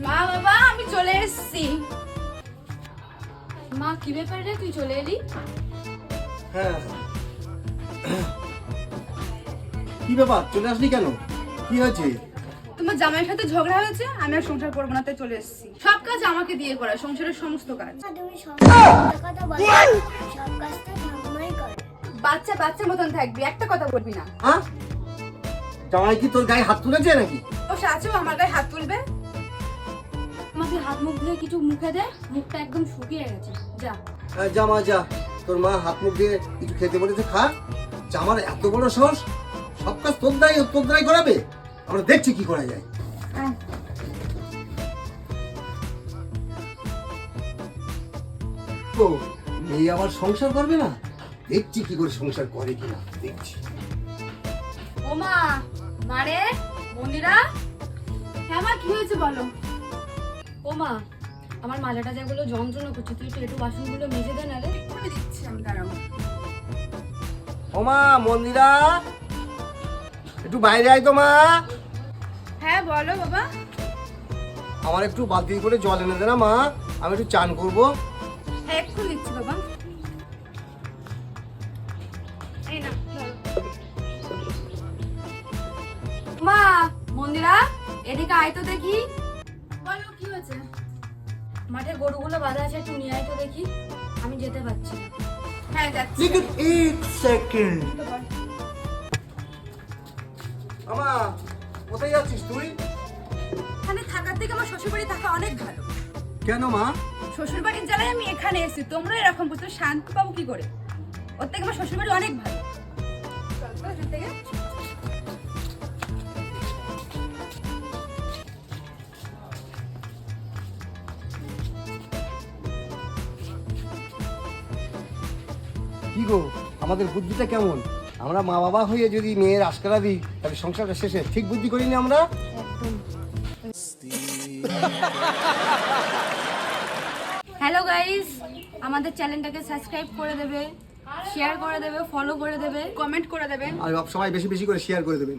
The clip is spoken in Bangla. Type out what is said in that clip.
মা বাবা আমি চলে এসেছি। মা কি ব্যাপার রে, তুই চলে এলি? হ্যাঁ, কি ব্যাপার চলে আসলি কেন? কি হয়েছে? তোমার জামাইয়ের সাথে ঝগড়া হয়েছে, আমি আর সংসার করবো না তাই চলে এসেছি। সব কাজ আমাকে দিয়ে করায়, সংসারের সমস্ত কাজ। তুমি সব কথা বলো, সব কাজটা ঠাকুমাই করে। বাচ্চা বাচ্চার মতন থাকবি, একটা কথা বলবি না। হ্যাঁ, জামাই কি তোর গায়ে হাত তুলেছে নাকি? ও সাচেও আমার গায়ে হাত তুলবে? আমাকে হাত মুখ দিয়ে কিছু মুখে দে, মুখটা একদম শুকিয়ে গেছে। যা যা মা যা, তোর মা হাত মুখ দিয়ে কিছু খেতে বলেছে, খা। জামার এত বড় সাহস, সব কাজ তোর দ্বারাই করাবে। আমরা দেখছি কি করা যায়। ও মেয়ে আবার সংসার করবে না? দেখছি কি করে সংসার করে কিনা, দেখছি। ও মা, মারে, মন্দিরা। হ্যাঁ মা, কি হয়েছে বলো? ও মা, আমার মাজাটা যেগুলো যন্ত্রণা করছে, তুই একটু বাসনগুলো মেজে দে নালে। করে দিচ্ছি আমি, দাঁড়াও। ও মা, মন্দিরা একটু বাইরে আয় তো মা। হ্যাঁ বলো বাবা। আমার একটু বালতি করে জল এনে দে না মা, আমি একটু চান করবো। হ্যাঁ এক্ষুনি দিচ্ছি বাবা। এই না, ধরো। মা, মন্দিরা এদিকে আয় তো দেখি। বলো কি হয়েছে? মাঠে গরুগুলো বাঁধা আছে, একটু নিয়ে আয় তো দেখি, আমি যেতে পারছি না। হ্যাঁ যাচ্ছি। लेकिन एक सेकंड আমা, কোথায় যাচ্ছিস তুই? এখানে থাকার থেকে আমার শ্বশুরবাড়ি থাকা অনেক ভালো। কেন মা? শ্বশুরবাড়ির জ্বালায় আমি এখানে এসেছি, তোমরা এরকম করছো, শান্তি পাবো কি করে? ওর থেকে আমার শ্বশুরবাড়ি অনেক ভালো। চল তো এখান থেকে। কি গো, আমাদের বুদ্ধিটা কেমন? আমরা মা বাবা হয়ে যদি মেয়ের আশকারা দিই, তাহলে সংসারটা শেষে ঠিক বুদ্ধি করিনি আমরা? হ্যালো গাইস, আমাদের চ্যানেলটাকে সাবস্ক্রাইব করে দেবে, শেয়ার করে দেবে, ফলো করে দেবে। কমেন্ট করে দেবেন। আর সবাই বেশি বেশি করে শেয়ার করে দেবেন।